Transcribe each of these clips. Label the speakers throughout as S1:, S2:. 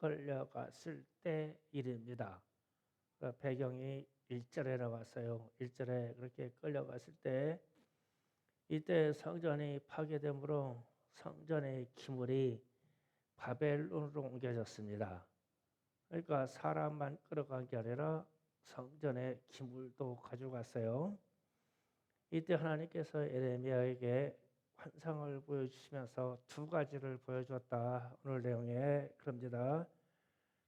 S1: 끌려갔을 때 일입니다. 그 배경이 1절에 나왔어요. 1절에 그렇게 끌려갔을 때 이때 성전이 파괴되므로 성전의 기물이 바벨론으로 옮겨졌습니다. 그러니까 사람만 끌어간 게 아니라 성전의 기물도 가져갔어요. 이때 하나님께서 에레미야에게 환상을 보여주시면서 두 가지를 보여주었다. 오늘 내용에 그럽니다.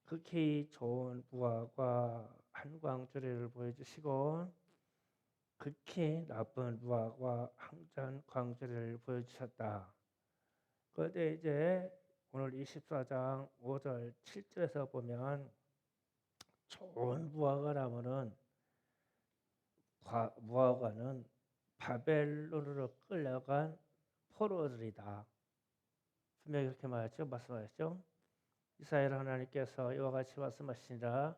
S1: 극히 좋은 부하과 한광주리를 보여주시고 극히 나쁜 부하와 항전 광주리를 보여주셨다. 그런데 이제 오늘 24장 5절 7절에서 보면 좋은 부하가 나면은 무화과는 바벨론으로 끌려간 포로들이다. 분명히 그렇게 말씀하셨죠. 이스라엘 하나님께서 이와 같이 말씀하시니라.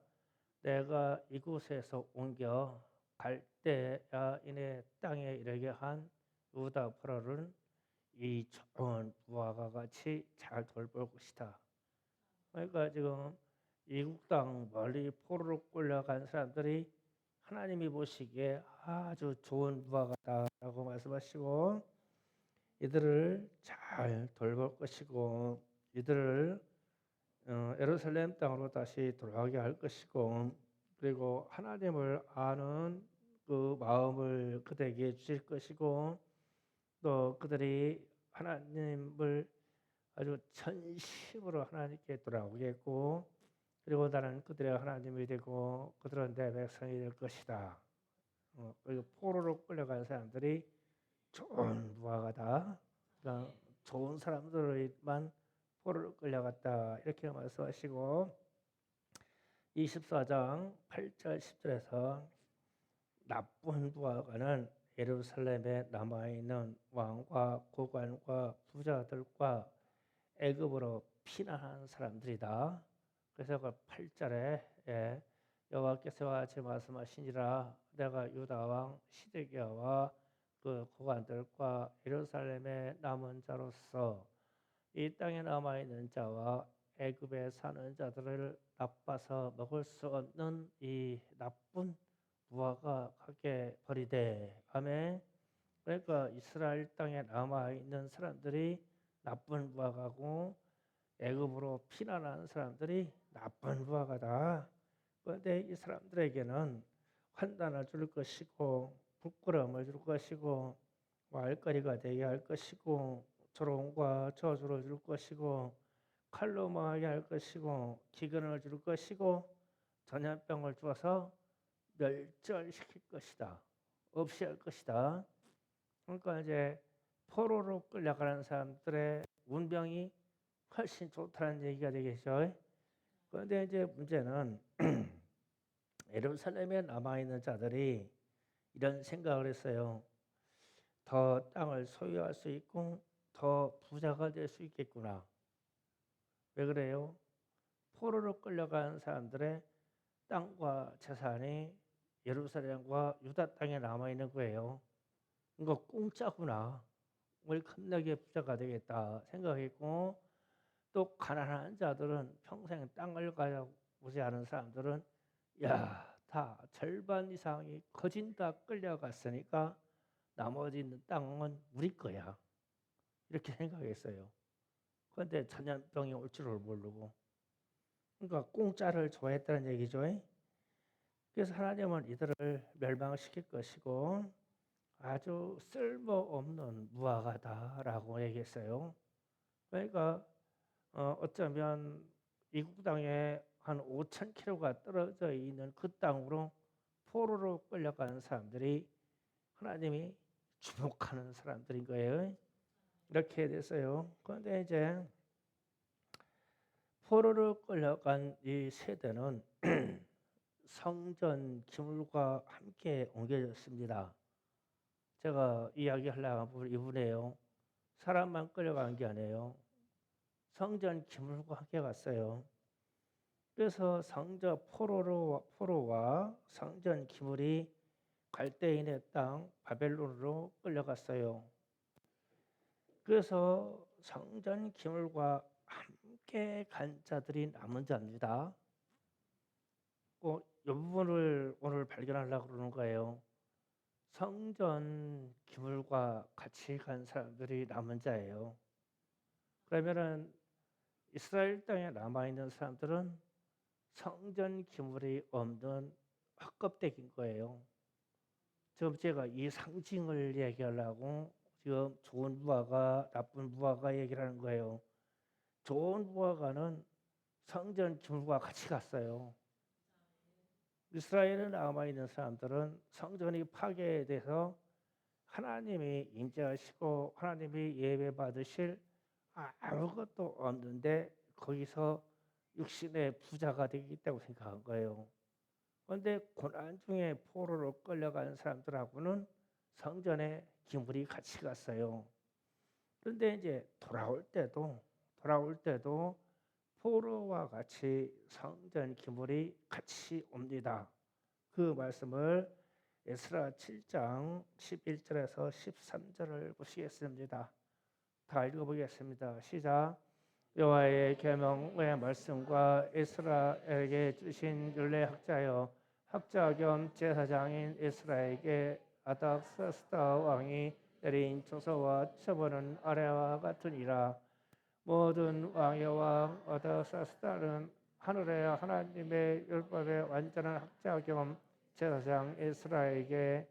S1: 내가 이곳에서 옮겨 갈대아인의 땅에 이르게 한 유다 포로를 이 좋은 부하가 같이 잘 돌볼 것이다. 그러니까 지금 이국 땅 멀리 포로로 끌려간 사람들이 하나님이 보시기에 아주 좋은 부하가다라고 말씀하시고 이들을 잘 돌볼 것이고 이들을 예루살렘 땅으로 다시 돌아가게 할 것이고 그리고 하나님을 아는 그 마음을 그들에게 주실 것이고 또 그들이 하나님을 아주 전심으로 하나님께 돌아오겠고 그리고 나는 그들의 하나님이 되고 그들은 내 백성이 될 것이다. 그리고 포로로 끌려간 사람들이 좋은 부하가다. 그러니까 좋은 사람들만 포로로 끌려갔다. 이렇게 말씀하시고 24장 8절 10절에서 나쁜 부하가는 예루살렘에 남아있는 왕과 고관과 부자들과 애굽으로 피난한 사람들이다. 그래서 그 8절에 여호와께서 같이 말씀하시니라 내가 유다 왕 시드기야와 그 고관들과 예루살렘에 남은 자로서 이 땅에 남아 있는 자와 애굽에 사는 자들을 나빠서 먹을 수 없는 이 나쁜 부하가 가게 버리되 아멘. 그러니까 이스라엘 땅에 남아 있는 사람들이 나쁜 부하가고 애굽으로 피난한 사람들이 나쁜 부하가다. 그런데 이 사람들에게는 환난을 줄 것이고 부끄러움을 줄 것이고 말거리가 되게 할 것이고 조롱과 저주를 줄 것이고 칼로 망하게 할 것이고 기근을 줄 것이고 전염병을 주어서 멸절시킬 것이다. 없이 할 것이다. 그러니까 이제 포로로 끌려가는 사람들의 운명이 훨씬 좋다는 얘기가 되겠죠. 그런데 이제 문제는 예루살렘에 남아있는 자들이 이런 생각을 했어요. 더 땅을 소유할 수 있고 더 부자가 될 수 있겠구나. 왜 그래요? 포로로 끌려간 사람들의 땅과 재산이 예루살렘과 유다 땅에 남아있는 거예요. 이거 공짜구나. 우리 겁나게 부자가 되겠다 생각했고 또 가난한 자들은 평생 땅을 가져보지 않은 사람들은 야, 다 절반 이상이 거진 다 끌려갔으니까 나머지 있는 땅은 우리 거야. 이렇게 생각했어요. 그런데 전염병이 올 줄을 모르고 그러니까 공짜를 좋아했다는 얘기죠. 그래서 하나님은 이들을 멸망시킬 것이고 아주 쓸모없는 무화과다라고 얘기했어요. 그러니까 어쩌면 이국 땅에 한 5,000km가 떨어져 있는 그 땅으로 포로로 끌려가는 사람들이 하나님이 주목하는 사람들인 거예요. 이렇게 됐어요. 그런데 이제 포로로 끌려간 이 세대는 성전 기물과 함께 옮겨졌습니다. 제가 이야기하려고 이분이에요. 사람만 끌려간 게 아니에요. 성전 기물과 함께 갔어요. 그래서 성전 포로와 성전 기물이 갈대인의 땅 바벨론으로 끌려갔어요. 그래서 성전 기물과 함께 함께 간 자들이 남은 자입니다. 이 부분을 오늘 발견하려고 그러는 거예요. 성전 기물과 같이 간 사람들이 남은 자예요. 그러면은 이스라엘 땅에 남아있는 사람들은 성전 기물이 없는 헛껍데기인 거예요. 지금 제가 이 상징을 얘기하려고 지금 좋은 무화과, 나쁜 무화과 얘기를 하는 거예요. 좋은 무화과는 성전 기물과 같이 갔어요. 이스라엘에 남아있는 사람들은 성전이 파괴돼서 하나님이 임재하시고 하나님이 예배 받으실 아무것도 없는데 거기서 육신의 부자가 되겠다고 생각한 거예요. 그런데 고난 중에 포로로 끌려간 사람들하고는 성전에 기물이 같이 갔어요. 그런데 이제 돌아올 때도 포로와 같이 성전 기물이 같이 옵니다. 그 말씀을 에스라 7장 11절에서 13절을 보시겠습니다. 다 읽어보겠습니다. 시작. 여호와의 계명의 말씀과 에스라에게 주신 율례 학자 겸 제사장인 에스라에게 아닥사스다 왕이 내린 조서와 처분은 아래와 같으니라. 모든 왕의 왕 아닥사스다는 하늘의 하나님의 율법의 완전한 학자 겸 제사장 에스라에게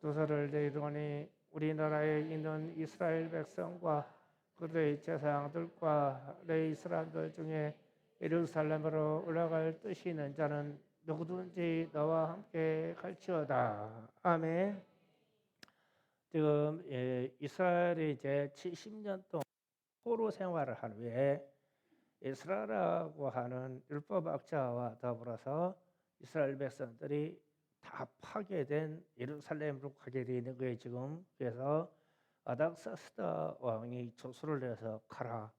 S1: 조서를 내리더니 우리나라에 있는 이스라엘 백성과 그들의 제사장들과 레위 사람들 중에 예루살렘으로 올라갈 뜻이 있는 자는 누구든지 너와 함께 갈지어다. 아멘. 지금 이스라엘이 이제 70년 동안 포로 생활을 한 후에 에스라라고 하는 율법학자와 더불어서 이스라엘 백성들이 다 파괴된 예루살렘으로 가게 되어 있는 거예요 지금. 그래서 아닥사스다 왕이 조서를 내서 가라.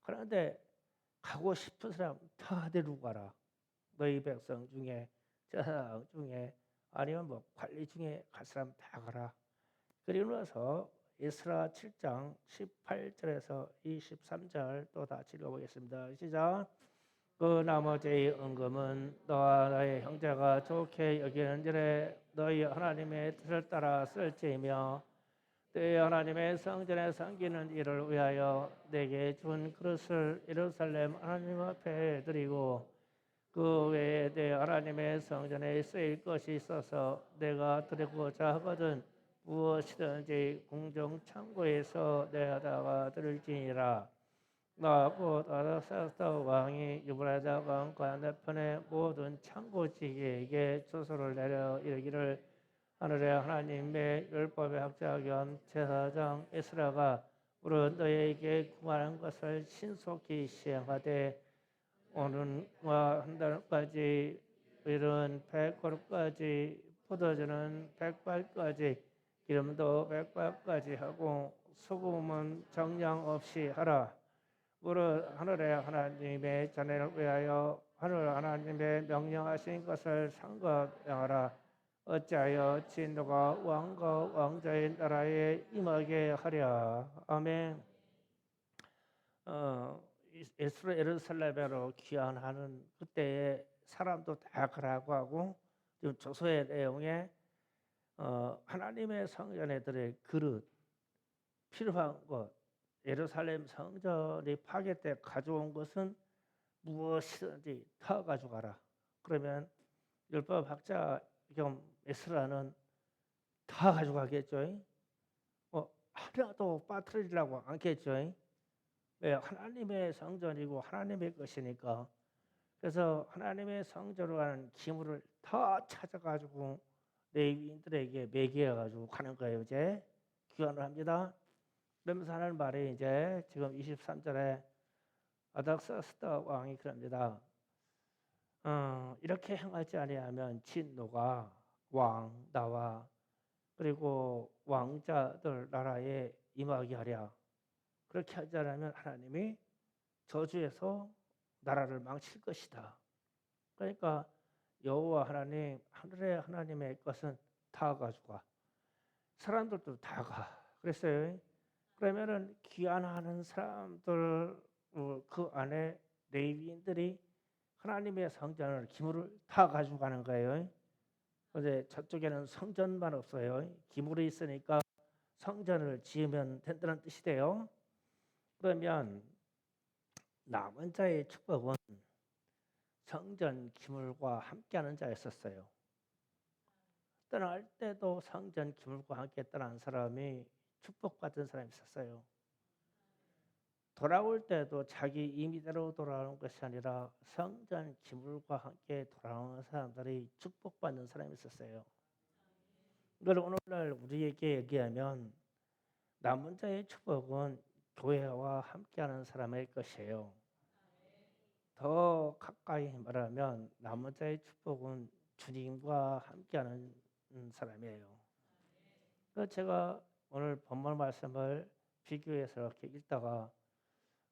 S1: 그런데 가고 싶은 사람 다 데리고 가라. 너희 백성 중에 제사장 중에 아니면 뭐 관리 중에 갈 사람 다 가라. 그리고 나서 에스라 7장 18절에서 23절 또 다시 읽어보겠습니다. 시작. 그 나머지 은금은 너와 너의 형제가 좋게 여기는 일에 너희 하나님의 뜻을 따라 쓸지이며 내 하나님의 성전에 섬기는 일을 위하여 내게 준 그릇을 예루살렘 하나님 앞에 드리고 그 외에 내 하나님의 성전에 쓰일 것이 있어서 내가 드리고자 하거든 무엇이든지 궁정 창고에서 내다가 드릴지니라. 나 곧 아닥사스다 왕이 유브라다 왕 건너편의 모든 창고지기에게 조서를 내려 이르기를 하늘의 하나님의 율법의 학자 겸 제사장 에스라가 우리 너희에게 구하는 것을 신속히 시행하되 오는과 한 달까지 이른 100그릇까지 포도주는 100발까지 기름도 100발까지 하고 소금은 정량 없이 하라. 우리 하늘의 하나님의 자네를 위하여 하늘 하나님의 명령하신 것을 상급하라. 어찌하여 진노가 왕과 왕자의 나라에 임하게 하랴. 아멘. 예루살렘으로 귀환하는 그때에 사람도 다 가라고 하고 지금 조서의 내용에 하나님의 성전에 들의 그릇 필요한 것 예루살렘 성전이 파괴 때 가져온 것은 무엇이든지 다 가져가라. 그러면 율법 학자 겸 에스라는 다 가져가겠죠. 하나도 빠뜨리려고 않겠죠. 왜? 하나님의 성전이고 하나님의 것이니까. 그래서 하나님의 성전으로 가는 기물을 다 찾아가지고 레위인들에게 매겨가지고 가는 거예요. 이제 귀환을 합니다. 그러면서 하는 말이 이제 지금 23절에 아닥사스다 왕이 그럽니다. 이렇게 행하지 아니하면 진노가 왕 나와 그리고 왕자들 나라에 임하게 하랴. 그렇게 하지 않으면 하나님이 저주해서 나라를 망칠 것이다. 그러니까 여호와 하나님 하늘의 하나님의 것은 다 가져가. 사람들도 다 가. 그랬어요. 그러면은 귀환하는 사람들 그 안에 레위인들이 하나님의 성전을 기물을 다 가지고 가는 거예요. 근데 저쪽에는 성전만 없어요. 기물이 있으니까 성전을 지으면 된다는 뜻이 돼요. 그러면 남은 자의 축복은 성전 기물과 함께하는 자였었어요. 떠날 때도 성전 기물과 함께 떠난 사람이 축복받은 사람이 있었어요. 돌아올 때도 자기 임의대로 돌아오는 것이 아니라 성전 기물과 함께 돌아오는 사람들이 축복받는 사람이 있었어요. 이걸 오늘날 우리에게 얘기하면 남은 자의 축복은 교회와 함께하는 사람의 것이에요. 더 가까이 말하면 남은 자의 축복은 주님과 함께하는 사람이에요. 그래서 제가 오늘 본문 말씀을 비교해서 이렇게 읽다가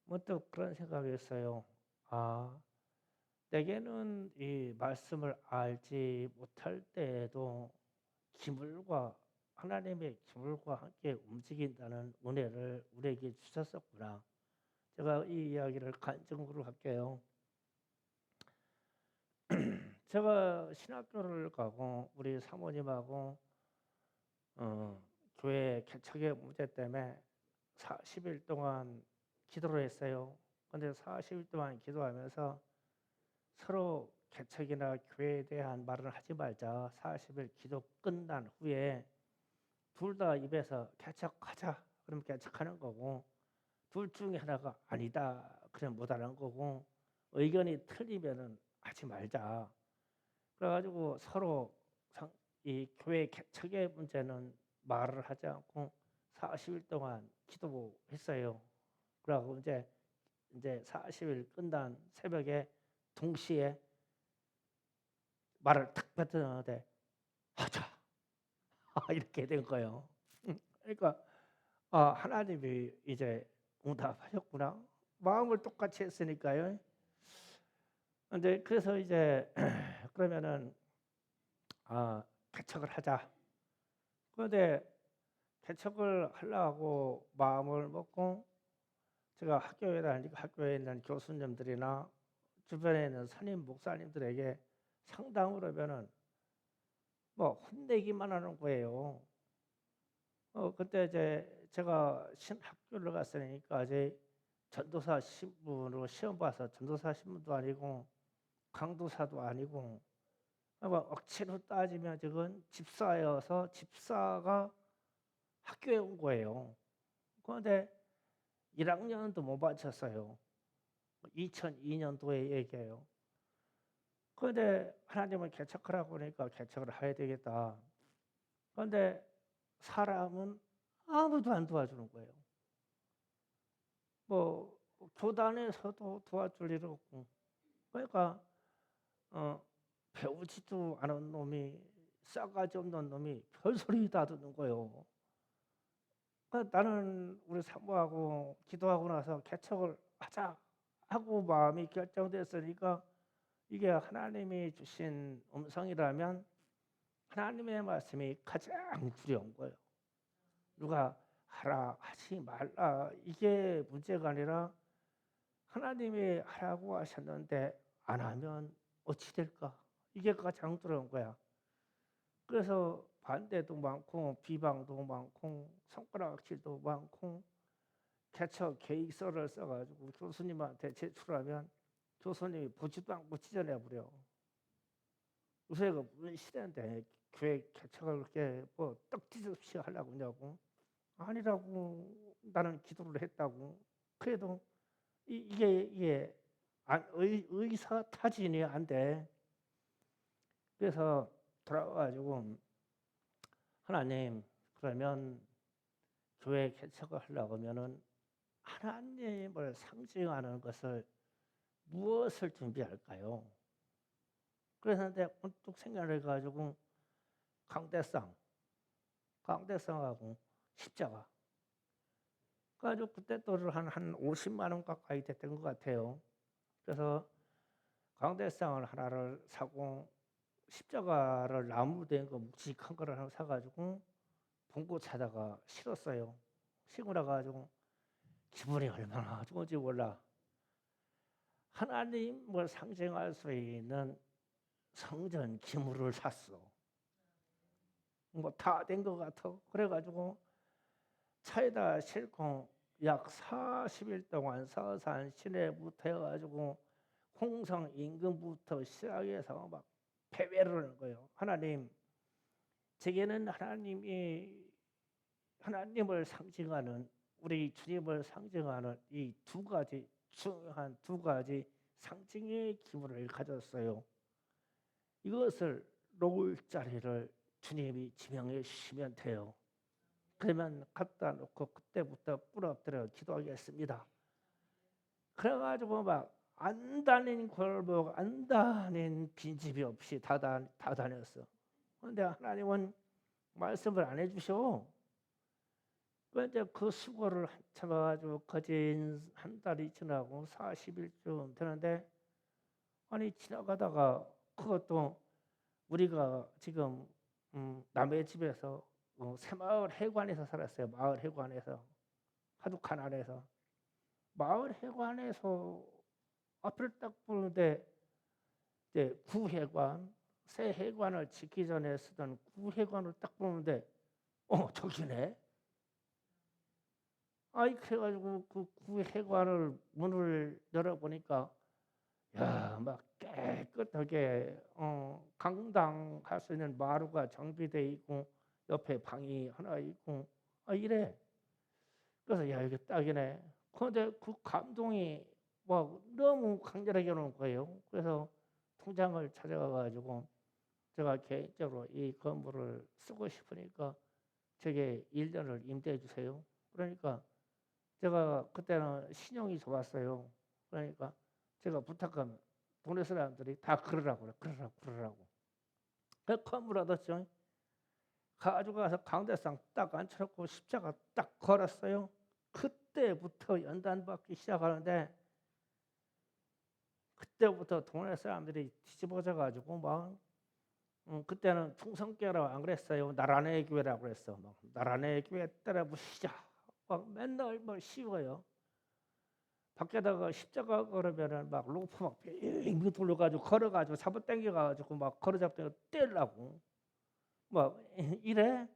S1: 문득 그런 생각이 했어요. 내게는 이 말씀을 알지 못할 때에도 기물과 하나님의 기물과 함께 움직인다는 은혜를 우리에게 주셨었구나. 제가 이 이야기를 간증으로 할게요. 제가 신학교를 가고 우리 사모님하고 교회 개척의 문제 때문에 40일 동안 기도를 했어요. 근데 40일 동안 기도하면서 서로 개척이나 교회에 대한 말을 하지 말자. 40일 기도 끝난 후에 둘 다 입에서 개척하자. 그럼 개척하는 거고 둘 중에 하나가 아니다. 그럼 못하는 거고 의견이 틀리면은 하지 말자. 그래가지고 서로 이 교회 개척의 문제는 말을 하지 않고 40일 동안 기도했어요. 그러고 이제 40일 끝난 새벽에 동시에 말을 탁 뱉었는데 하자 이렇게 된 거예요. 그러니까 하나님이 이제 응답하셨구나. 마음을 똑같이 했으니까요. 근데 그래서 이제 그러면은 개척을 하자. 그런데 개척을 하려고 마음을 먹고 제가 학교에 다니니까 학교에 있는 교수님들이나 주변에 있는 선임 목사님들에게 상담을 하면은 뭐 혼내기만 하는 거예요. 그때 이제 제가 학교를 갔으니까 이제 전도사 신분으로 시험 봐서 전도사 신분도 아니고 강도사도 아니고 억지로 따지면 지금 집사여서 집사가 학교에 온 거예요. 그런데 1학년도 못 마쳤어요. 2002년도에 얘기해요. 그런데 하나님은 개척하라고 하니까 개척을 해야 되겠다. 그런데 사람은 아무도 안 도와주는 거예요. 뭐 교단에서도 도와줄 일 없고, 그러니까 배우지도 않은 놈이 싸가지 없는 놈이 별소리 다 듣는 거예요. 그러니까 나는 우리 사모하고 기도하고 나서 개척을 하자 하고 마음이 결정됐으니까 이게 하나님이 주신 음성이라면 하나님의 말씀이 가장 두려운 거예요. 누가 하라 하지 말라 이게 문제가 아니라 하나님이 하라고 하셨는데 안 하면 어찌 될까? 이게 가장 두려운 거야. 그래서 반대도 많고 비방도 많고 손가락질도 많고 개척 계획서를 써가지고 교수님한테 제출하면 교수님이 보지도 않고 찢어내버려. 요새가 무슨 시대인데 교회 개척을 그렇게 뭐 떡지없이 하려고 하냐고. 아니라고 나는 기도를 했다고. 그래도 이게 의사 타진이 안 돼. 그래서 돌아와가지고 하나님 그러면 교회 개척을 하려고 하면은 하나님을 상징하는 것을 무엇을 준비할까요? 그래서 내가 문득 생각을 해가지고 강대상하고 십자가. 그래가지고 그때 또 한 50만 원 가까이 됐던 것 같아요. 그래서 강대상을 하나를 사고 십자가를 나무 된 거 묵직한 거를 하나 사가지고 봉고 차다가 실었어요. 시고 나가지고 기분이 얼마나 좋은지 몰라. 하나님을 상징할 수 있는 성전 기물을 샀어. 뭐 다 된 것 같아. 그래가지고 차에다 싣고 약 40일 동안 서산 시내부터 해가지고 홍성 인근부터 시작해서 막 패배를 하는 거예요. 하나님, 제게는 하나님을 상징하는, 우리 주님을 상징하는 이 두 가지 중요한 두 가지 상징의 기물을 가졌어요. 이것을 놓을 자리를 주님이 지명해 주시면 돼요. 그러면 갖다 놓고 그때부터 부러뜨려 기도하겠습니다. 그래가지고 막 안 다닌 골목, 안 다닌 빈집이 없이 다 다녔어. 그런데 하나님은 말씀을 안 해주셔. 그런데 그 수고를 한참 해가지고 거진 한 달이 지나고 40일쯤 되는데, 아니 지나가다가 그것도 우리가 지금 남의 집에서 새마을 해관에서 살았어요. 마을 해관에서 하도 가난해서 마을 해관에서 앞을 딱 보는데 이제 구해관, 새 해관을 짓기 전에 쓰던 구해관을 딱 보는데 저기네. 아이 그래가지고 그 구해관을 문을 열어보니까 야 막 깨끗하게 강당할 수 있는 마루가 정비돼 있고 옆에 방이 하나 있고 이래. 그래서 야 이게 딱이네. 그런데 그 감동이 막 너무 강렬하게 오는 거예요. 그래서 통장을 찾아가 가지고 제가 개인적으로 이 건물을 쓰고 싶으니까 저게 1년을 임대해 주세요. 그러니까 제가 그때는 신용이 좋았어요. 그러니까 제가 부탁하면 동네 사람들이 다 그러라고 그래. 그러라고. 그 건물 얻었죠. 가져가서 강대상 딱 앉혀놓고 십자가 딱 걸었어요. 그때부터 연단받기 시작하는데, 그때부터 동네 사람들이 뒤집어져 가지고 막 그때는 충성교회라고 안 그랬어요. 나라네 교회라고 그랬어. 막 나라네 교회 따라 부시자. 막 맨날 뭐 씌워요. 밖에다가 십자가 걸으면은 막 로프 막 빙빙 돌려가지고 걸어가지고 잡아 당겨가지고 막 걸어잡다가 떼려고 막 이래.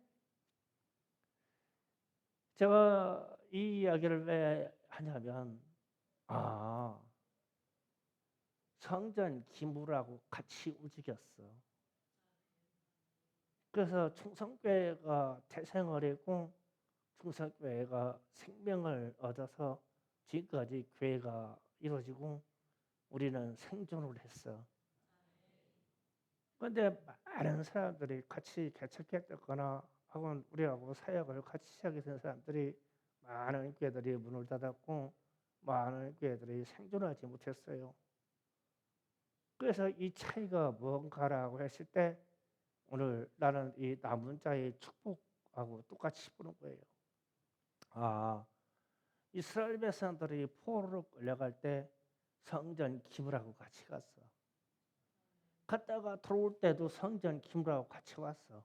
S1: 제가 이 이야기를 왜 하냐면 아 성전 기물하고 같이 움직였어. 그래서 충성교회가 태생을 했고 충성교회가 생명을 얻어서 지금까지 교회가 이루어지고 우리는 생존을 했어. 그런데 많은 사람들이 같이 개척했거나 혹은 우리하고 사역을 같이 시작했던 사람들이 많은 교회들이 문을 닫았고 많은 교회들이 생존하지 못했어요. 그래서 이 차이가 뭔가라고 했을 때 오늘 나는 이 남은 자의 축복하고 똑같이 보는 거예요. 이스라엘 백성들이 포로로 끌려갈 때 성전 기물하고 같이 갔어. 갔다가 들어올 때도 성전 기물하고 같이 왔어.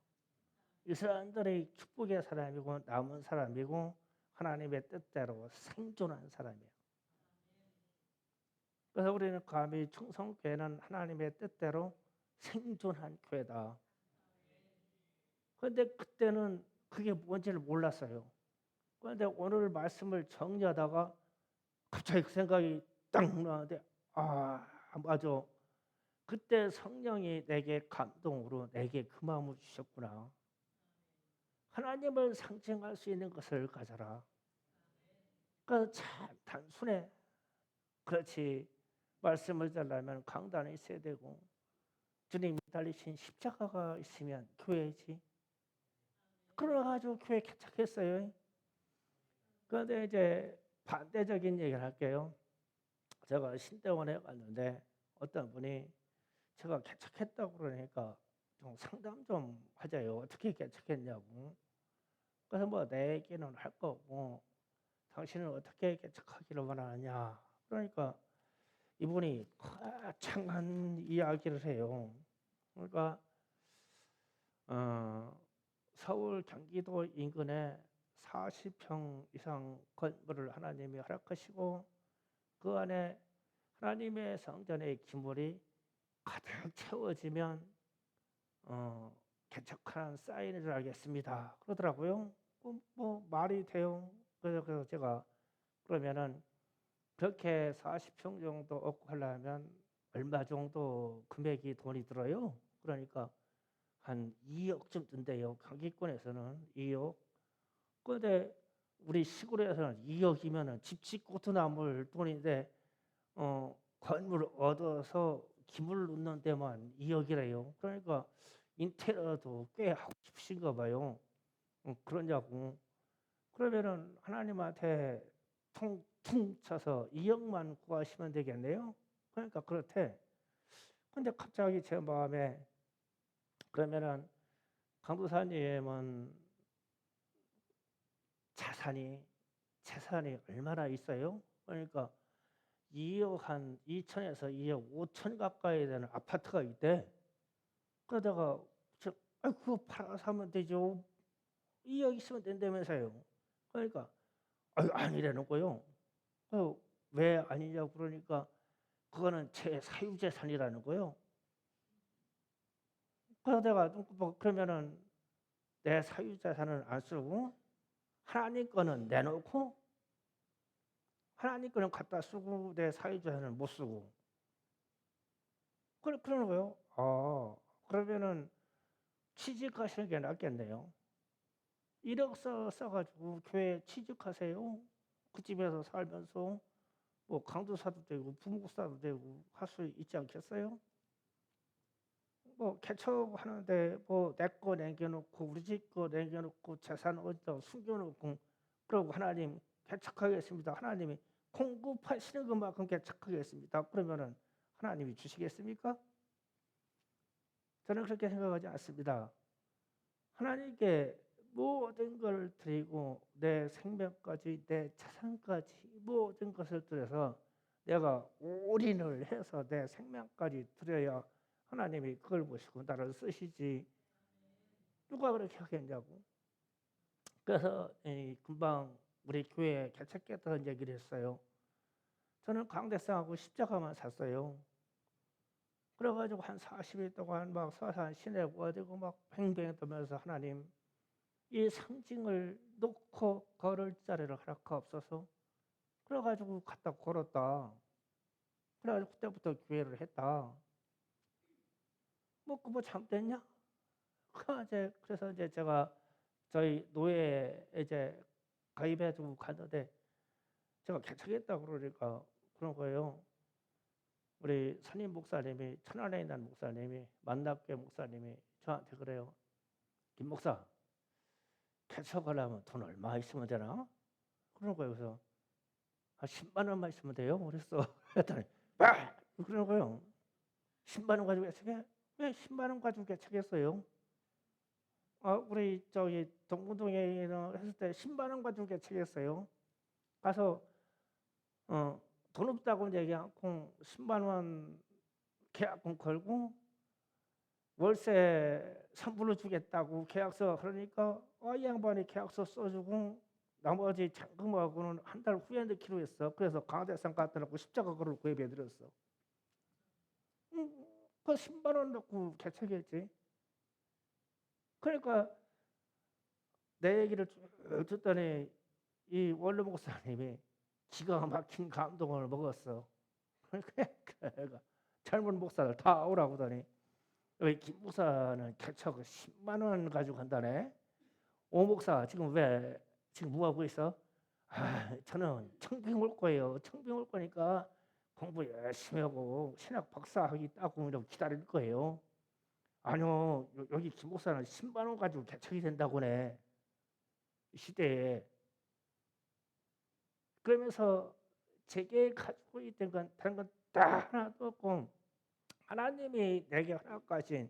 S1: 이스라엘들이 축복의 사람이고 남은 사람이고 하나님의 뜻대로 생존한 사람이에요. 그래서 우리는 감히 충성교회는 하나님의 뜻대로 생존한 교회다. 그런데 그때는 그게 뭔지를 몰랐어요. 그런데 오늘 말씀을 정리하다가 갑자기 그 생각이 딱 나는데 맞아. 그때 성령이 내게 감동으로 내게 그 마음을 주셨구나. 하나님을 상징할 수 있는 것을 가져라. 그러니까 참 단순해. 그렇지. 말씀을 전하면 강단에 있어야 되고 주님이 달리신 십자가가 있으면 교회지. 그래가지고 교회 개척했어요. 그런데 이제 반대적인 얘기를 할게요. 제가 신대원에 갔는데 어떤 분이 제가 개척했다고 그러니까 좀 상담 좀 하자요. 어떻게 개척했냐고. 그래서 뭐 내 얘기는 할 거고 당신은 어떻게 개척하기를 원하느냐. 그러니까 이분이 거창한 이야기를 해요. 그러니까 서울 경기도 인근에 40평 이상 건물을 하나님이 허락하시고 그 안에 하나님의 성전의 기물이 가득 채워지면 개척한 사인인 줄 알겠습니다. 그러더라고요. 뭐 말이 돼요. 그래서 제가 그러면은 그렇게 40평 정도 얻고 하려면 얼마 정도 금액이 돈이 들어요? 그러니까 한 2억쯤 든대요. 경기권에서는 2억. 그런데 우리 시골에서는 2억이면은 집 짓고도 남을 돈인데 건물 얻어서 기물 넣는 데만 2억이래요. 그러니까 인테리어도 꽤 하고 싶으신가 봐요. 그러냐고. 그러면은 하나님한테 퉁퉁 쳐서 2억만 구하시면 되겠네요. 그러니까 그렇대. 근데 갑자기 제 마음에 그러면은 강도사님은 재산이 얼마나 있어요? 그러니까 2억 한 2천에서 2억 5천 가까이 되는 아파트가 있대. 그러다가 그거 팔아 사면 되죠. 2억 있으면 된다면서요. 그러니까 아니라는 거요. 왜 아니냐고 그러니까 그거는 제 사유재산이라는 거요. 그래서 내가 뭐 그러면은 내 사유재산은 안 쓰고 하나님 거는 내놓고 하나님 거는 갖다 쓰고 내 사유재산은 못 쓰고 그러는 거요. 그러면은 취직하시는 게 낫겠네요. 1억 써가지고 교회 취직하세요. 그 집에서 살면서 뭐 강도사도 되고 부목사도 되고 할 수 있지 않겠어요? 뭐 개척하는데 뭐 내 거 남겨놓고 우리 집 거 남겨놓고 재산 어디다 숨겨놓고 그러고 하나님 개척하겠습니다. 하나님이 공급하시는 것만큼 개척하겠습니다. 그러면은 하나님이 주시겠습니까? 저는 그렇게 생각하지 않습니다. 하나님께 모든 걸 드리고 내 생명까지 내 자산까지 모든 것을 드려서 내가 올인을 해서 내 생명까지 드려야 하나님이 그걸 보시고 나를 쓰시지 누가 그렇게 하겠냐고. 그래서 금방 우리 교회 개척했다는 얘기를 했어요. 저는 강대상하고 십자가만 샀어요. 그래가지고 한 40일 동안 막 서산 시내 어디고 막 뱅뱅 돌면서 하나님 이 상징을 놓고 걸을 자리를 하나가 없어서 그래가지고 갖다 걸었다. 그래가지고 그때부터 교회를 했다. 뭐 그거 잘못됐냐? 그래서 이제 제가 저희 노예에 이제 가입해주고 갔는데 제가 개척했다 그러니까 그런 거예요. 우리 선임 목사님이 천안에 있는 목사님이 만납교 목사님이 저한테 그래요. 김 목사 개척하려면 돈 얼마 있으면 되나? 그런 거예요. 그래서 한 10만 원만 있으면 돼요. 그랬어. 그랬더니 와! 그러는 거예요. 10만 원 가지고 개척해? 왜 10만 원 가지고 개척했어요? 우리 저기 동구동에 했을 때 10만 원 가지고 개척했어요. 가서 돈 없다고 얘기하고 10만 원 계약금 걸고 월세 3분을 주겠다고 계약서 그러니까 이 양반이 계약서 써주고 나머지 잔금하고는 한 달 후에 넣기로 했어. 그래서 강대상 갖다 놓고 십자가 걸을 구입해드렸어. 그 10만 원 넣고 개척했지. 그러니까 내 얘기를 쭉 듣더니 이 원로 목사님이 기가 막힌 감동을 먹었어. 그러니까 젊은 목사들 다 오라고 하더니 왜 김 목사는 개척을 10만 원 가지고 간다네. 오 목사 지금 뭐 하고 있어? 저는 청빙 올 거예요. 청빙 올 거니까 공부 열심히 하고 신학 박사학위 따고 이러고 기다릴 거예요. 아니요, 여기 김 목사는 10만 원 가지고 개척이 된다고네. 이 시대에. 그러면서 제게 가지고 있던 건 다른 건 딱 하나도 없고 하나님이 내게 허락하신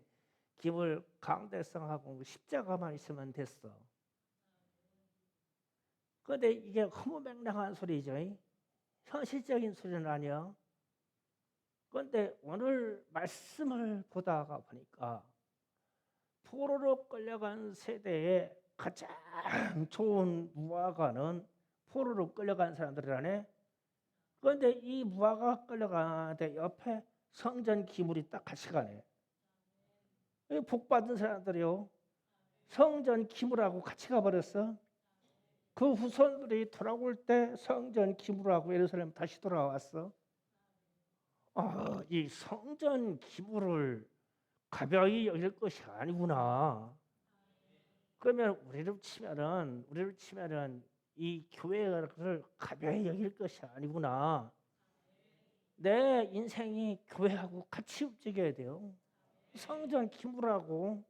S1: 기물 강대성하고 십자가만 있으면 됐어. 그런데 이게 허무맹랑한 소리죠. 현실적인 소리는 아니야. 그런데 오늘 말씀을 보다가 보니까 포로로 끌려간 세대에 가장 좋은 무화과는 포로로 끌려간 사람들이라네. 그런데 이 무화과가 끌려가는데 옆에 성전 기물이 딱 같이 가네. 복 받은 사람들이요. 성전 기물하고 같이 가버렸어. 그 후손들이 돌아올 때 성전 기물하고 예루살렘 다시 돌아왔어. 이 성전 기물을 가벼이 여길 것이 아니구나. 그러면 우리를 치면은 이 교회를 가벼이 여길 것이 아니구나. 내 인생이 교회하고 같이 움직여야 돼요. 성전 기물하고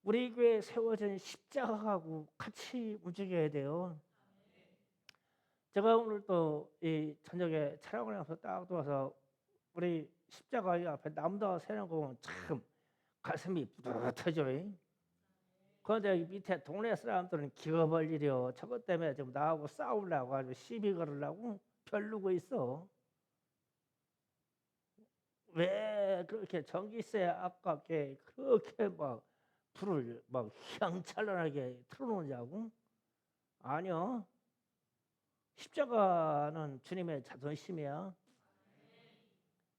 S1: 우리 교회에 세워진 십자가하고 같이 움직여야 돼요. 제가 오늘 또 이 저녁에 촬영을 해서 딱 들어와서 우리 십자가 앞에 나무다가 세는 거 보면 참 가슴이 뿌듯해져요. 그런데 밑에 동네 사람들은 기가 벌리려 저것 때문에 지금 나하고 싸우려고 아주 시비 걸으려고 벼르고 있어. 왜 그렇게 전기세 아깝게 그렇게 막 불을 막 휘황찬란하게 틀어놓냐고? 아니요. 십자가는 주님의 자존심이야.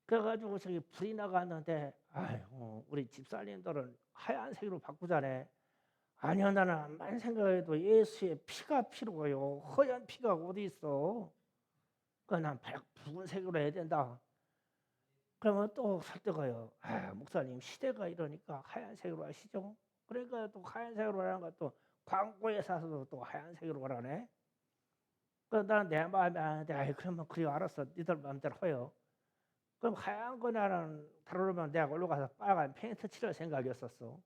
S1: 그래가지고 저기 불이 나갔는데 아유 우리 집사님들은 하얀색으로 바꾸자네. 아니요 나는 암만 생각해도 예수의 피가 필요해요. 허연 피가 어디 있어. 그난 붉은색으로 해야 된다. 그러면 또 설득해요. 목사님 시대가 이러니까 하얀색으로 하시죠. 그러니까 또 하얀색으로 하는 것도 광고회사에서도 또 하얀색으로 하라네. 그래서 나는 내 마음에 아는데 그러면 그래 알았어. 니들 마음대로 해요. 그럼 하얀 거 나는 다루면 내가 올라가서 빨간 페인트 칠할 생각이었었어.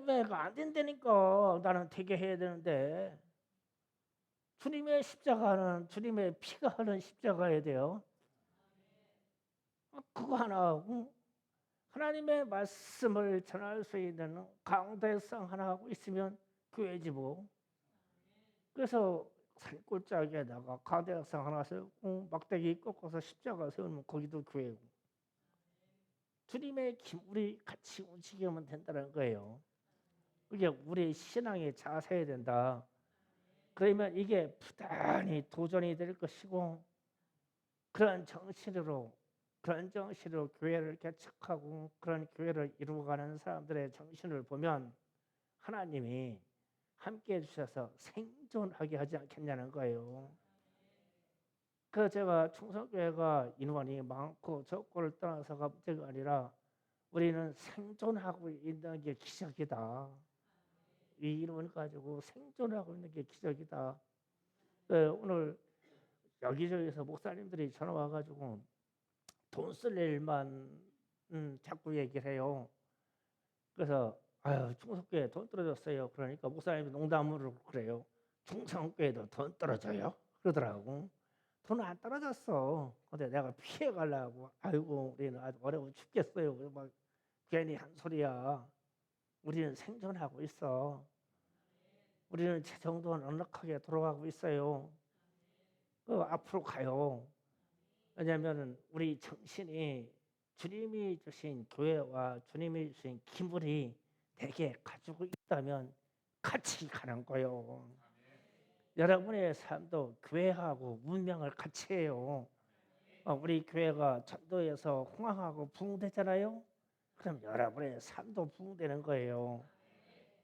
S1: 왜가 안 된다니까. 나는 되게 해야 되는데. 주님의 십자가는 주님의 피가 흐른 십자가여야 돼요. 그거 하나 하고 하나님의 말씀을 전할 수 있는 강대상 하나 하고 있으면 교회지 뭐. 그래서 산골짜기에다가 강대상 하나 세우고 막대기 꺾어서 십자가 세우면 거기도 교회고. 주님의 기물이 같이 움직이면 된다는 거예요. 그게 우리의 신앙의 자세야 된다. 그러면 이게 부단히 도전이 될 것이고 그런 정신으로 교회를 개척하고 그런 교회를 이루어가는 사람들의 정신을 보면 하나님이 함께해 주셔서 생존하게 하지 않겠냐는 거예요. 그 제가 충성교회가 인원이 많고 적고를 떠나서가 문제가 아니라 우리는 생존하고 있는 게 기적이다. 이 이름을 가지고 생존하고 있는 게 기적이다. 오늘 여기저기서 목사님들이 전화 와가지고 돈 쓸 일만 자꾸 얘기를 해요. 그래서 충성교회 돈 떨어졌어요. 그러니까 목사님이 농담으로 그래요. 충성교회도 돈 떨어져요? 그러더라고. 돈 안 떨어졌어. 근데 내가 피해 가려고 아이고 우리는 아주 어려워 죽겠어요. 막 괜히 한 소리야. 우리는 생존하고 있어. 우리는 재정도 넉넉하게 돌아가고 있어요. 앞으로 가요. 왜냐하면 우리 정신이 주님이 주신 교회와 주님이 주신 기물이 되게 가지고 있다면 같이 가는 거예요. 여러분의 삶도 교회하고 문명을 같이 해요. 우리 교회가 전도에서 흥황하고 부흥되잖아요. 그럼 여러분의 삶도 부흥되는 거예요.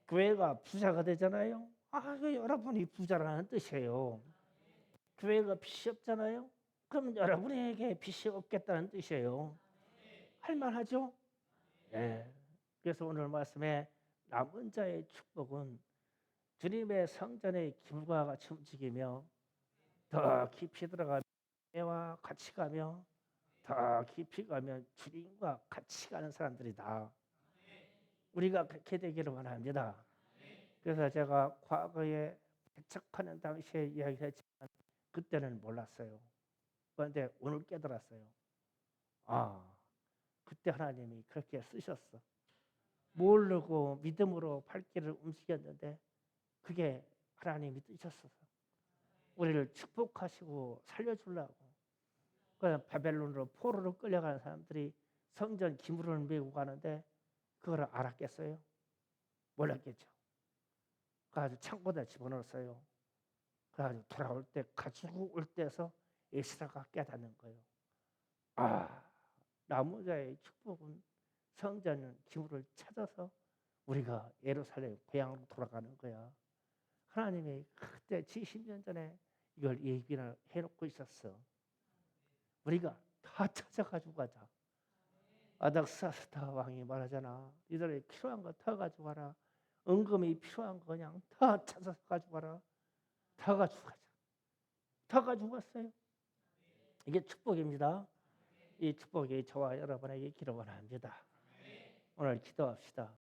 S1: 교회가 부자가 되잖아요. 그 여러분이 부자라는 뜻이에요. 교회가 빚이 없잖아요. 그럼 여러분에게 빚이 없겠다는 뜻이에요. 할만하죠? 네. 그래서 오늘 말씀에 남은 자의 축복은 주님의 성전의 기물과 같이 움직이며 더 깊이 들어가며 와 같이 가며 더 깊이 가면 주님과 같이 가는 사람들이다. 우리가 그렇게 되기를 원합니다. 그래서 제가 과거에 개척하는 당시에 이야기했지만 그때는 몰랐어요. 그런데 오늘 깨달았어요. 그때 하나님이 그렇게 쓰셨어. 모르고 믿음으로 발길을 움직였는데 그게 하나님이 뜨셨어서 우리를 축복하시고 살려주려고. 그 바벨론으로 포로로 끌려가는 사람들이 성전 기물을 메고 가는데 그걸 알았겠어요? 몰랐겠죠. 그 아주 창고다 집어넣었어요. 그래가지고 돌아올 때 가지고 올 때서 에스라가 깨닫는 거예요. 아, 나무자의 축복은 성전은 기물을 찾아서 우리가 예루살렘 고향으로 돌아가는 거야. 하나님이 그때 70년 전에 이걸 예비를 해놓고 있었어. 우리가 다 찾아가지고 가자. 아닥사스다 왕이 말하잖아. 이들이 필요한 거 다 가지고 가라. 은금이 필요한 거 그냥 다 찾아서 가지고 가라. 다 가지고 가자. 다 가지고 갔어요. 이게 축복입니다. 이 축복이 저와 여러분에게 기록을 합니다. 오늘 기도합시다.